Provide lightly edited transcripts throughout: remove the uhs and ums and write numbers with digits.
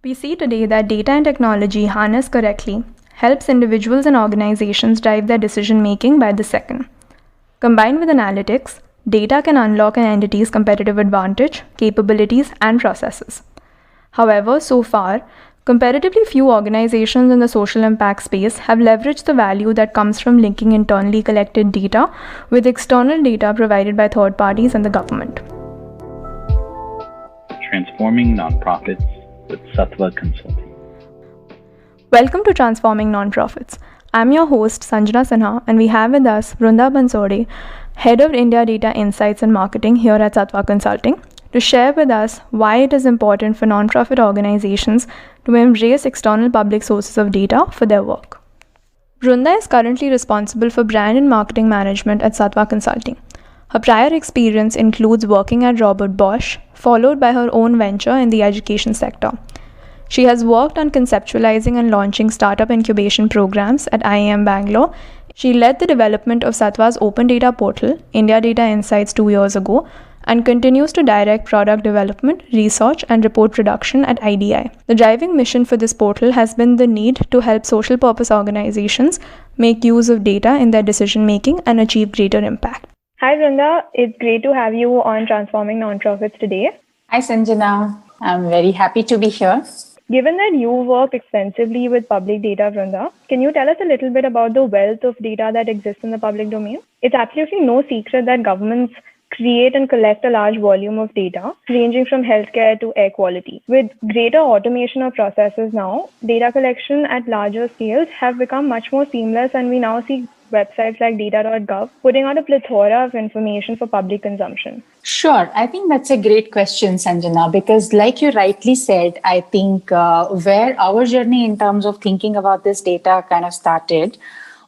We see today that data and technology, harnessed correctly, helps individuals and organizations drive their decision making by the second. Combined with analytics, data can unlock an entity's competitive advantage, capabilities, and processes. However, so far, comparatively few organizations in the social impact space have leveraged the value that comes from linking internally collected data with external data provided by third parties and the government. Transforming Nonprofits with Sattva Consulting. Welcome to Transforming Nonprofits. I'm your host Sanjana Sinha, and we have with us Vrunda Bansode, Head of India Data Insights and Marketing here at Sattva Consulting, to share with us why it is important for nonprofit organizations to embrace external public sources of data for their work. Vrunda is currently responsible for brand and marketing management at Sattva Consulting. Her prior experience includes working at Robert Bosch, followed by her own venture in the education sector. She has worked on conceptualizing and launching startup incubation programs at IIM Bangalore. She led the development of Sattva's open data portal, India Data Insights, 2 years ago, and continues to direct product development, research, and report production at IDI. The driving mission for this portal has been the need to help social purpose organizations make use of data in their decision making and achieve greater impact. Hi Vrunda, it's great to have you on Transforming Nonprofits today. Hi Sanjana, I'm very happy to be here. Given that you work extensively with public data, Vrunda, can you tell us a little bit about the wealth of data that exists in the public domain? It's absolutely no secret that governments create and collect a large volume of data, ranging from healthcare to air quality. With greater automation of processes now, data collection at larger scales have become much more seamless, and we now see websites like data.gov putting out a plethora of information for public consumption. Sure. I think that's a great question, Sanjana, because like you rightly said, I think where our journey in terms of thinking about this data kind of started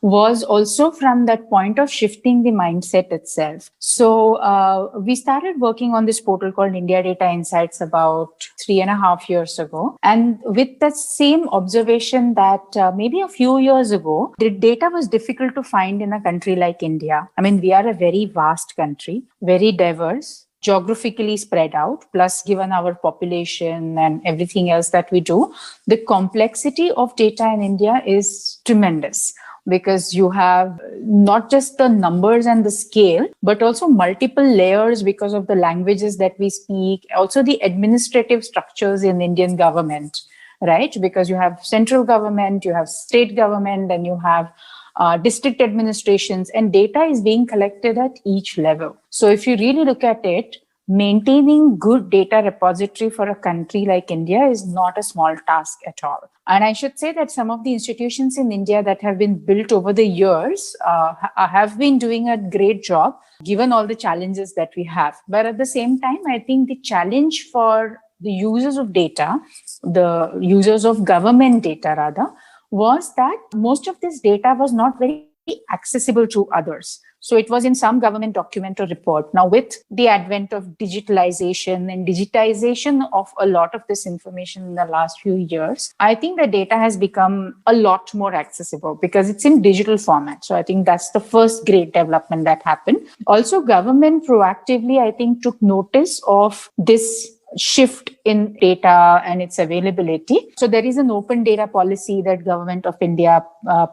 was also from that point of shifting the mindset itself. So we started working on this portal called India Data Insights about 3.5 years ago. And with the same observation that maybe a few years ago, the data was difficult to find in a country like India. I mean, we are a very vast country, very diverse, geographically spread out, plus given our population and everything else that we do, the complexity of data in India is tremendous. Because you have not just the numbers and the scale, but also multiple layers because of the languages that we speak, also the administrative structures in Indian government, right? Because you have central government, you have state government, and you have district administrations, and data is being collected at each level. So if you really look at it, maintaining good data repository for a country like India is not a small task at all. And I should say that some of the institutions in India that have been built over the years have been doing a great job, given all the challenges that we have. But at the same time, I think the challenge for the users of data, the users of government data rather, was that most of this data was not very accessible to others. So it was in some government document or report. Now, with the advent of digitalization and digitization of a lot of this information in the last few years, I think the data has become a lot more accessible because it's in digital format. So I think that's the first great development that happened. Also, government proactively, I think, took notice of this shift in data and its availability. So there is an open data policy that Government of India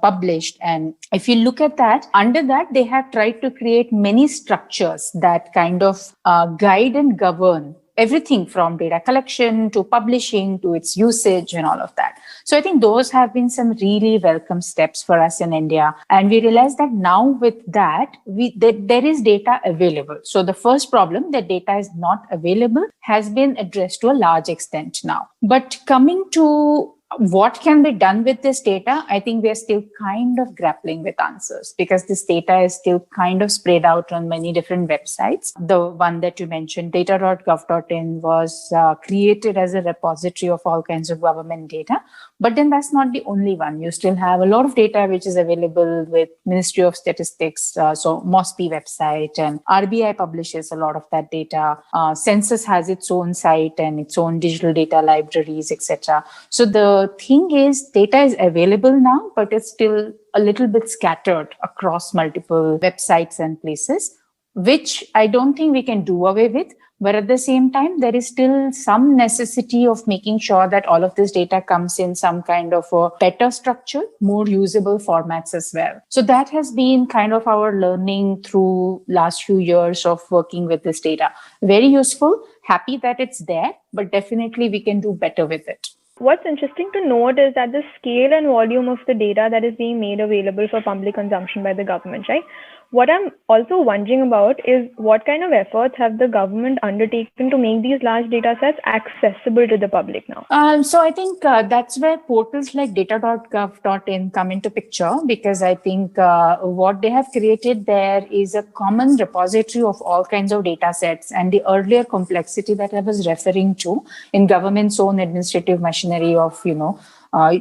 published. And if you look at that, under that, they have tried to create many structures that kind of guide and govern everything from data collection to publishing to its usage and all of that. So I think those have been some really welcome steps for us in India. And we realize that now with that, there is data available. So the first problem, that data is not available, has been addressed to a large extent now. But coming to what can be done with this data, I think we're still kind of grappling with answers because this data is still kind of spread out on many different websites. The one that you mentioned, data.gov.in, was created as a repository of all kinds of government data. But then that's not the only one. You still have a lot of data which is available with Ministry of Statistics, so MOSPI website, and RBI publishes a lot of that data. Census has its own site and its own digital data libraries, etc. So the thing is, data is available now, but it's still a little bit scattered across multiple websites and places, which I don't think we can do away with. But at the same time, there is still some necessity of making sure that all of this data comes in some kind of a better structure, more usable formats as well. So that has been kind of our learning through last few years of working with this data. Very useful, happy that it's there, but definitely we can do better with it. What's interesting to note is that the scale and volume of the data that is being made available for public consumption by the government, right? What I'm also wondering about is what kind of efforts have the government undertaken to make these large data sets accessible to the public now? So I think that's where portals like data.gov.in come into picture, because I think what they have created there is a common repository of all kinds of data sets, and the earlier complexity that I was referring to in government's own administrative machinery of,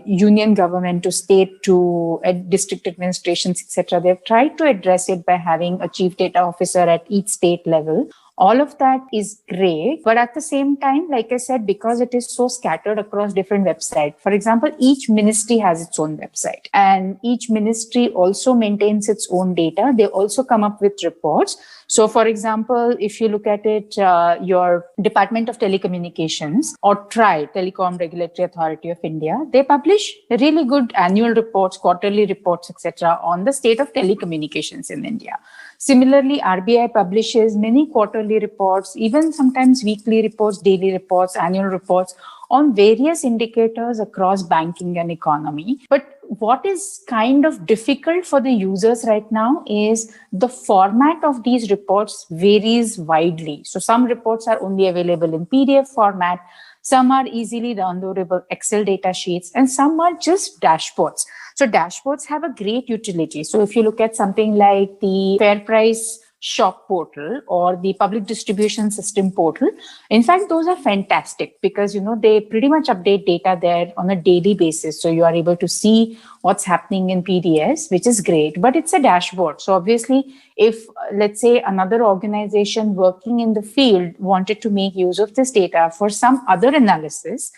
union government to state to district administrations, etc. They've tried to address it by having a chief data officer at each state level. All of that is great. But at the same time, like I said, because it is so scattered across different websites, for example, each ministry has its own website, and each ministry also maintains its own data. They also come up with reports. So, for example, if you look at it, your Department of Telecommunications or TRAI, Telecom Regulatory Authority of India, they publish really good annual reports, quarterly reports, etc., on the state of telecommunications in India. Similarly, RBI publishes many quarterly reports, even sometimes weekly reports, daily reports, annual reports on various indicators across banking and economy. But what is kind of difficult for the users right now is the format of these reports varies widely. So some reports are only available in PDF format, some are easily downloadable Excel data sheets, and some are just dashboards. So dashboards have a great utility. So if you look at something like the Fair Price Shop portal or the Public Distribution System portal, in fact, those are fantastic because, they pretty much update data there on a daily basis. So you are able to see what's happening in PDS, which is great, but it's a dashboard. So obviously, if let's say another organization working in the field wanted to make use of this data for some other analysis,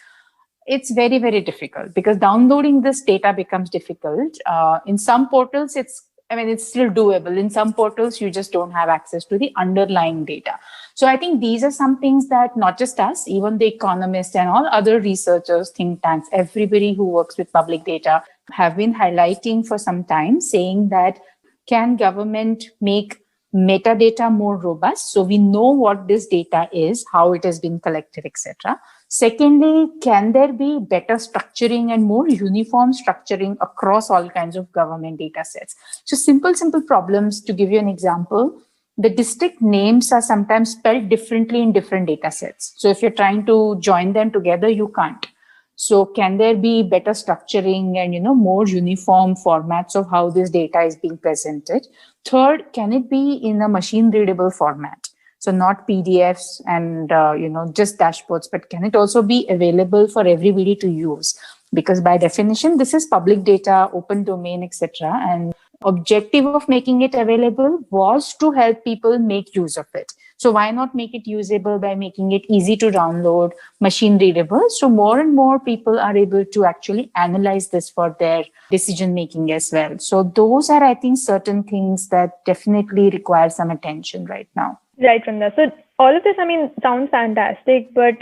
it's very, very difficult because downloading this data becomes difficult. In some portals, it's still doable. In some portals, you just don't have access to the underlying data. So I think these are some things that not just us, even the economists and all other researchers, think tanks, everybody who works with public data have been highlighting for some time, saying that can government make metadata more robust so we know what this data is, how it has been collected, etc. Secondly, can there be better structuring and more uniform structuring across all kinds of government data sets? So simple problems. To give you an example, the district names are sometimes spelled differently in different data sets. So if you're trying to join them together, you can't. So can there be better structuring and, more uniform formats of how this data is being presented? Third, can it be in a machine readable format? So not PDFs and, just dashboards, but can it also be available for everybody to use? Because by definition, this is public data, open domain, etc. And objective of making it available was to help people make use of it. So why not make it usable by making it easy to download, machine readable? So more and more people are able to actually analyze this for their decision making as well. So those are, I think, certain things that definitely require some attention right now. Right, Vrunda. So all of this, sounds fantastic, but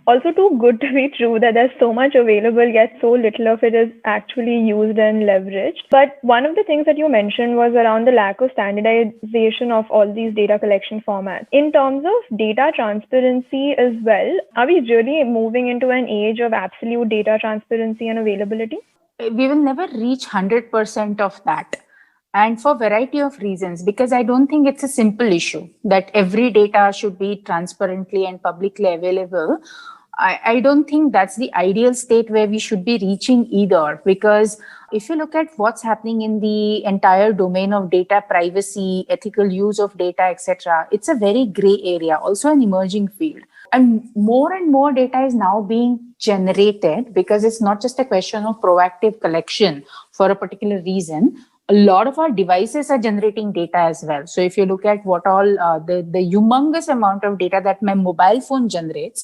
also too good to be true that there's so much available, yet so little of it is actually used and leveraged. But one of the things that you mentioned was around the lack of standardization of all these data collection formats. In terms of data transparency as well, are we really moving into an age of absolute data transparency and availability? We will never reach 100% of that. And for a variety of reasons, because I don't think it's a simple issue that every data should be transparently and publicly available. I don't think that's the ideal state where we should be reaching either, because if you look at what's happening in the entire domain of data privacy, ethical use of data, etc., it's a very gray area, also an emerging field. And more data is now being generated because it's not just a question of proactive collection for a particular reason. A lot of our devices are generating data as well. So if you look at what all the humongous amount of data that my mobile phone generates,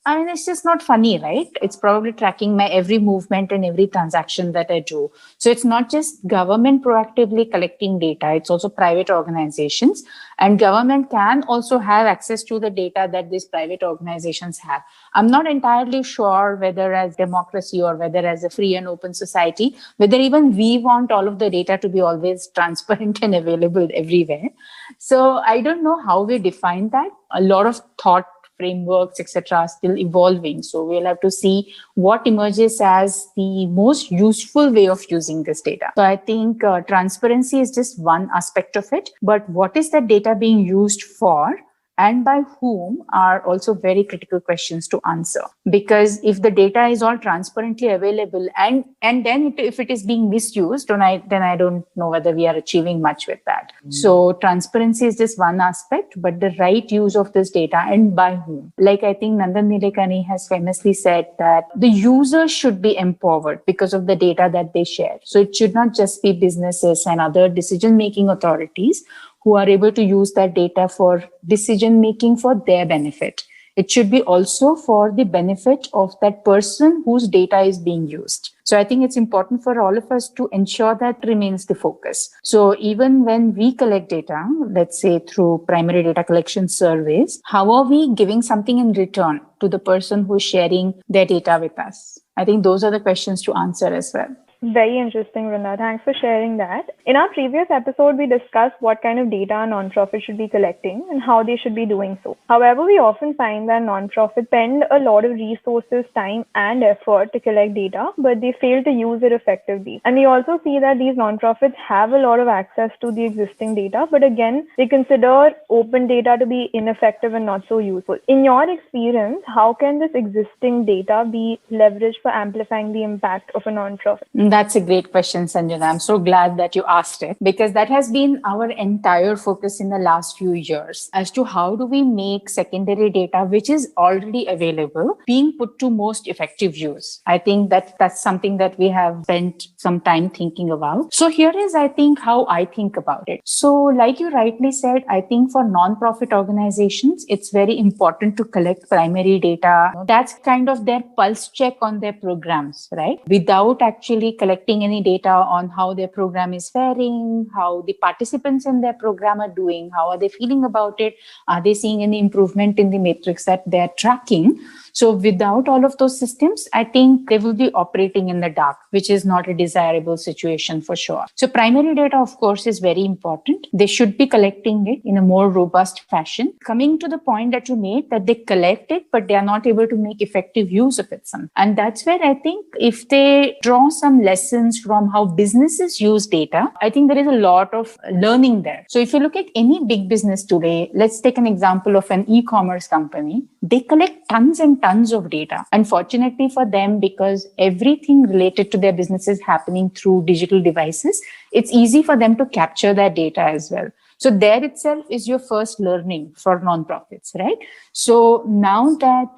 I mean, it's just not funny, right? It's probably tracking my every movement and every transaction that I do. So it's not just government proactively collecting data, it's also private organizations. And government can also have access to the data that these private organizations have. I'm not entirely sure whether as democracy or whether as a free and open society, whether even we want all of the data to be always transparent and available everywhere. So I don't know how we define that. A lot of thought frameworks, etc., are still evolving. So we'll have to see what emerges as the most useful way of using this data. So I think transparency is just one aspect of it, but what is that data being used for? And by whom are also very critical questions to answer. Because if the data is all transparently available and then if it is being misused, then I don't know whether we are achieving much with that. So transparency is just one aspect, but the right use of this data and by whom. Like I think Nandan Nilekani has famously said that the users should be empowered because of the data that they share. So it should not just be businesses and other decision-making authorities who are able to use that data for decision making for their benefit. It should be also for the benefit of that person whose data is being used. So I think it's important for all of us to ensure that remains the focus. So even when we collect data, let's say through primary data collection surveys, how are we giving something in return to the person who's sharing their data with us? I think those are the questions to answer as well. Very interesting, Vrunda. Thanks for sharing that. In our previous episode, we discussed what kind of data a nonprofit should be collecting and how they should be doing so. However, we often find that nonprofits spend a lot of resources, time, and effort to collect data, but they fail to use it effectively. And we also see that these nonprofits have a lot of access to the existing data, but again, they consider open data to be ineffective and not so useful. In your experience, how can this existing data be leveraged for amplifying the impact of a nonprofit? That's a great question, Sanjana. I'm so glad that you asked it because that has been our entire focus in the last few years as to how do we make secondary data, which is already available, being put to most effective use. I think that's something that we have spent some time thinking about. So here is, I think, how I think about it. So like you rightly said, I think for non-profit organizations, it's very important to collect primary data. That's kind of their pulse check on their programs, right? Without actually collecting any data on how their program is faring, how the participants in their program are doing, how are they feeling about it, are they seeing any improvement in the metrics that they're tracking. So without all of those systems, I think they will be operating in the dark, which is not a desirable situation for sure. So primary data, of course, is very important. They should be collecting it in a more robust fashion. Coming to the point that you made, that they collect it, but they are not able to make effective use of it. And that's where I think if they draw some lessons from how businesses use data, I think there is a lot of learning there. So if you look at any big business today, let's take an example of an e-commerce company. They collect tons and tons of data. Unfortunately for them, because everything related to their business is happening through digital devices, it's easy for them to capture that data as well. So there itself is your first learning for nonprofits, right? So now that,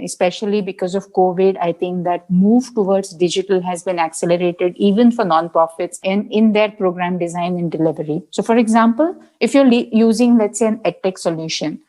especially because of COVID, I think that move towards digital has been accelerated even for nonprofits in their program design and delivery. So for example, if you're using, let's say, an edtech solution,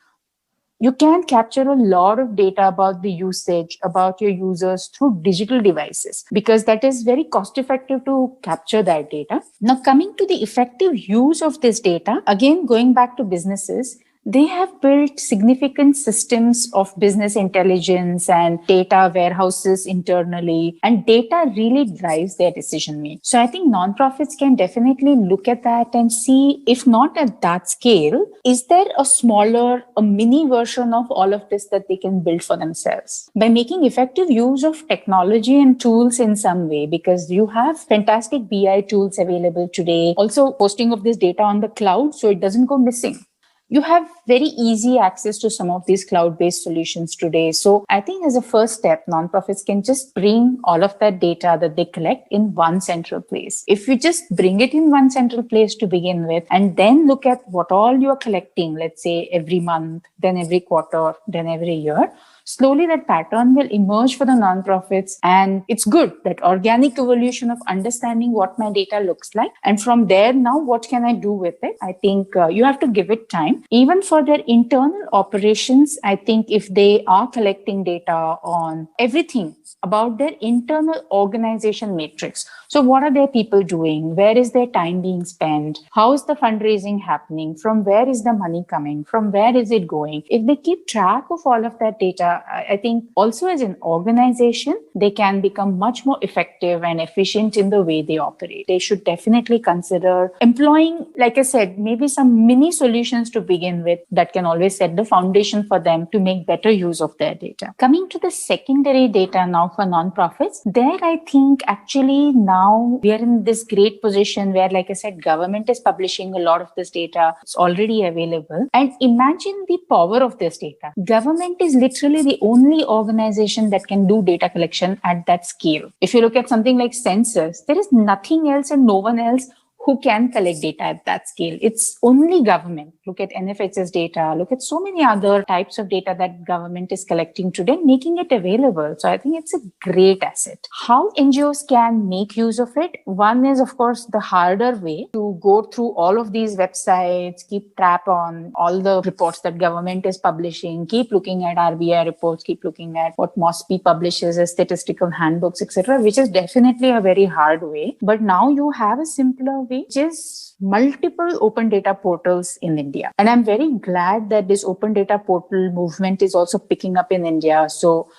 you can capture a lot of data about the usage, about your users through digital devices, because that is very cost effective to capture that data. Now, coming to the effective use of this data, again, going back to businesses, they have built significant systems of business intelligence and data warehouses internally, and data really drives their decision making. So I think nonprofits can definitely look at that and see, if not at that scale, is there a mini version of all of this that they can build for themselves by making effective use of technology and tools in some way, because you have fantastic BI tools available today. Also, posting of this data on the cloud so it doesn't go missing. You have very easy access to some of these cloud-based solutions today. So I think as a first step, nonprofits can just bring all of that data that they collect in one central place. If you just bring it in one central place to begin with, and then look at what all you're collecting, let's say every month, then every quarter, then every year. slowly that pattern will emerge for the nonprofits. And it's good, that organic evolution of understanding what my data looks like. And from there, now what can I do with it? I think you have to give it time. Even for their internal operations, I think if they are collecting data on everything about their internal organization matrix. So what are their people doing? Where is their time being spent? How is the fundraising happening? From where is the money coming? From where is it going? If they keep track of all of that data, I think also as an organization, they can become much more effective and efficient in the way they operate. They should definitely consider employing, like I said, maybe some mini solutions to begin with that can always set the foundation for them to make better use of their data. Coming to the secondary data now for nonprofits, there I think actually now we are in this great position where, like I said, government is publishing a lot of this data. It's already available. And imagine the power of this data. Government is literally the only organization that can do data collection at that scale. If you look at something like census, there is nothing else and no one else who can collect data at that scale. It's only government. Look at NFHS data, look at so many other types of data that government is collecting today, making it available. So I think it's a great asset. How NGOs can make use of it? One is, of course, the harder way to go through all of these websites, keep track on all the reports that government is publishing, keep looking at RBI reports, keep looking at what MOSPI publishes as statistical handbooks, etc., which is definitely a very hard way. But now you have a simpler way, which is multiple open data portals in India. And I'm very glad that this open data portal movement is also picking up in India. So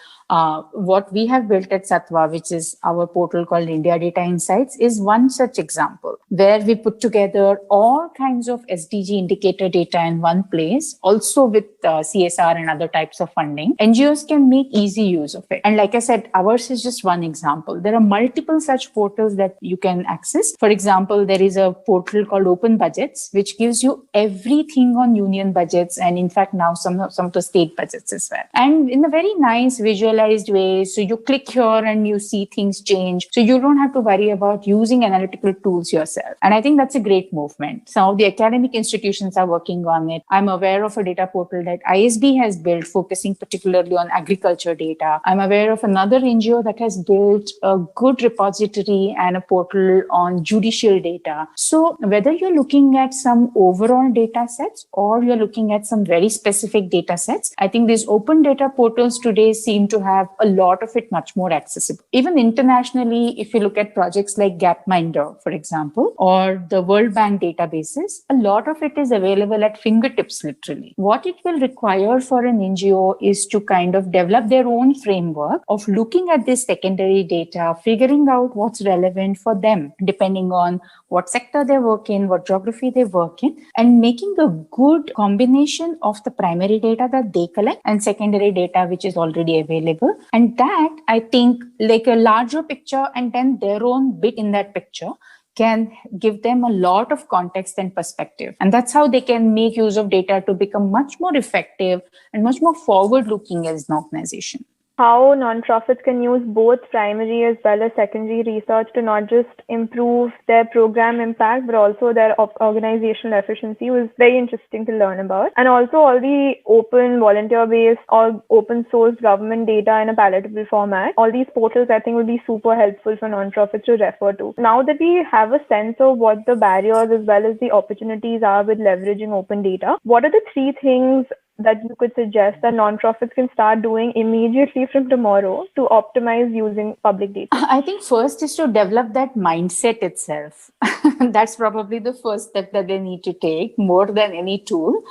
what we have built at Sattva, which is our portal called India Data Insights, is one such example where we put together all kinds of SDG indicator data in one place, also with CSR and other types of funding. NGOs can make easy use of it. And like I said, ours is just one example. There are multiple such portals that you can access. For example, there is a portal called Open Budgets, which gives you everything on union budgets and in fact now some of the state budgets as well. And in a very nice visual way. So you click here and you see things change. So you don't have to worry about using analytical tools yourself. And I think that's a great movement. Some of the academic institutions are working on it. I'm aware of a data portal that ISB has built, focusing particularly on agriculture data. I'm aware of another NGO that has built a good repository and a portal on judicial data. So whether you're looking at some overall data sets or you're looking at some very specific data sets, I think these open data portals today seem to have a lot of it much more accessible. Even internationally, if you look at projects like Gapminder, for example, or the World Bank databases, a lot of it is available at fingertips, literally. What it will require for an NGO is to kind of develop their own framework of looking at this secondary data, figuring out what's relevant for them, depending on what sector they work in, what geography they work in, and making a good combination of the primary data that they collect and secondary data which is already available. And that, I think, like a larger picture and then their own bit in that picture can give them a lot of context and perspective. And that's how they can make use of data to become much more effective and much more forward-looking as an organization. How nonprofits can use both primary as well as secondary research to not just improve their program impact, but also their organizational efficiency was very interesting to learn about. And also all the open, volunteer-based or open source government data in a palatable format. All these portals, I think, will be super helpful for nonprofits to refer to. Now that we have a sense of what the barriers as well as the opportunities are with leveraging open data, what are the three things that you could suggest that nonprofits can start doing immediately from tomorrow to optimize using public data? I think first is to develop that mindset itself. That's probably the first step that they need to take more than any tool.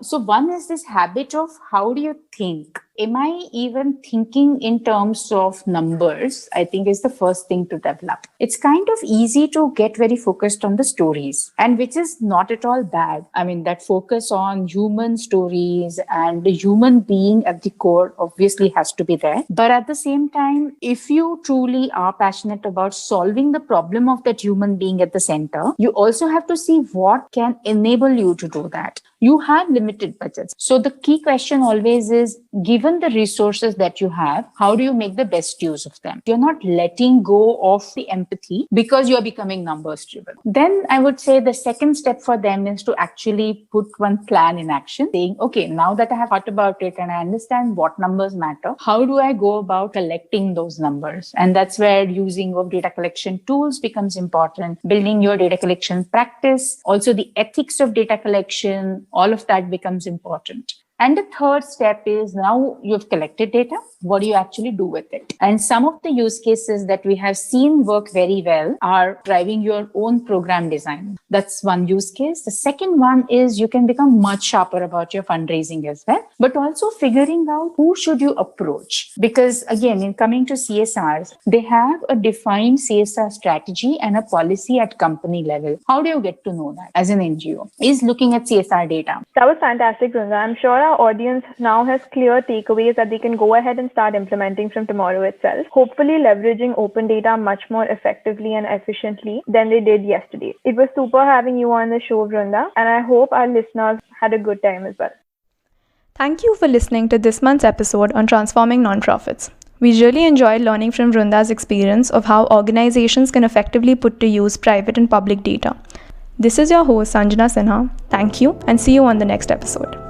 So one is this habit of how do you think? Am I even thinking in terms of numbers? I think is the first thing to develop. It's kind of easy to get very focused on the stories, and which is not at all bad. I mean, that focus on human stories and the human being at the core obviously has to be there. But at the same time, if you truly are passionate about solving the problem of that human being at the center, you also have to see what can enable you to do that. You have limited budgets. So the key question always is, given given the resources that you have, how do you make the best use of them? You're not letting go of the empathy because you're becoming numbers driven. Then I would say the second step for them is to actually put one plan in action, saying, okay, now that I have thought about it and I understand what numbers matter, how do I go about collecting those numbers? And that's where using of data collection tools becomes important, building your data collection practice, also the ethics of data collection, all of that becomes important. And the third step is, now you've collected data, what do you actually do with it? And some of the use cases that we have seen work very well are driving your own program design. That's one use case. The second one is you can become much sharper about your fundraising as well, but also figuring out who should you approach. Because again, in coming to CSRs, they have a defined CSR strategy and a policy at company level. How do you get to know that as an NGO? Is looking at CSR data. That was fantastic, Vrunda. I'm sure our audience now has clear takeaways that they can go ahead and start implementing from tomorrow itself, hopefully leveraging open data much more effectively and efficiently than they did yesterday. It was super having you on the show, Vrunda, and I hope our listeners had a good time as well. Thank you for listening to this month's episode on transforming nonprofits. We really enjoyed learning from Vrunda's experience of how organizations can effectively put to use private and public data. This is your host, Sanjana Sinha. Thank you and see you on the next episode.